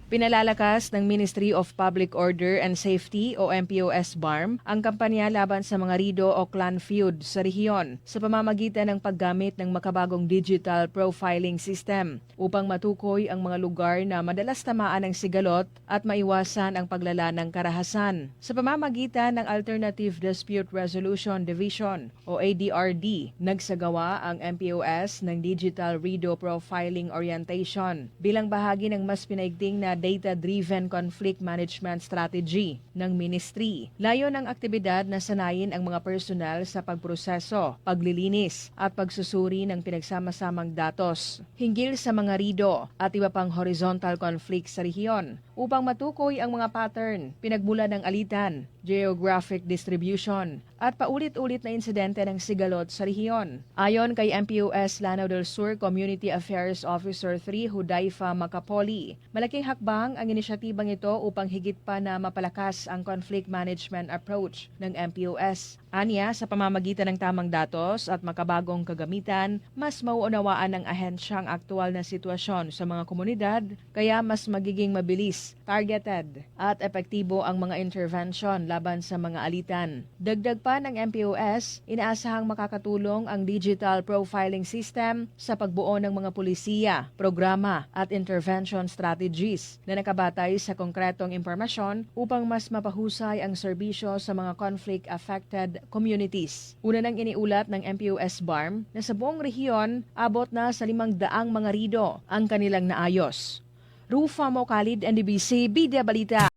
Pinalalakas ng Ministry of Public Order and Safety o MPOS-BARM ang kampanya laban sa mga rido o clan feud sa rehiyon sa pamamagitan ng paggamit ng makabagong digital profiling system upang matukoy ang mga lugar na madalas tamaan ng sigalot at maiwasan ang paglala ng karahasan. Sa pamamagitan ng Alternative Dispute Resolution Division o ADRD, nagsagawa ang MPOS ng Digital Rido Profiling Orientation bilang bahagi ng mas pinaigting na data-driven conflict management strategy ng ministry. Layo ng aktibidad na sanayin ang mga personal sa pagproseso, paglilinis at pagsusuri ng pinagsama-samang datos hinggil sa mga rido at iba pang horizontal conflict sa rehiyon upang matukoy ang mga pattern, pinagmula ng alitan, geographic distribution at paulit-ulit na insidente ng sigalot sa rehiyon. Ayon kay MPOS Lanao del Sur Community Affairs Officer 3 Hudayfa Macapoli, malaking hakbang ang inisyatibang ito upang higit pa na mapalakas ang conflict management approach ng MPOS. Anya, sa pamamagitan ng tamang datos at makabagong kagamitan, mas mauunawaan ng ahensya ang aktual na sitwasyon sa mga komunidad, kaya mas magiging mabilis, targeted at epektibo ang mga intervention laban sa mga alitan. Dagdag pa ng MPOS, inaasahang makakatulong ang digital profiling system sa pagbuo ng mga pulisiya, programa at intervention strategies na nakabatay sa konkretong impormasyon upang mas mapahusay ang serbisyo sa mga conflict-affected communities. Una nang iniulat ng MPOS-BARM na sa buong rehiyon, abot na sa 500 mga rido ang kanilang naayos. Rufa Mocalid, NDBC, Bida Balita.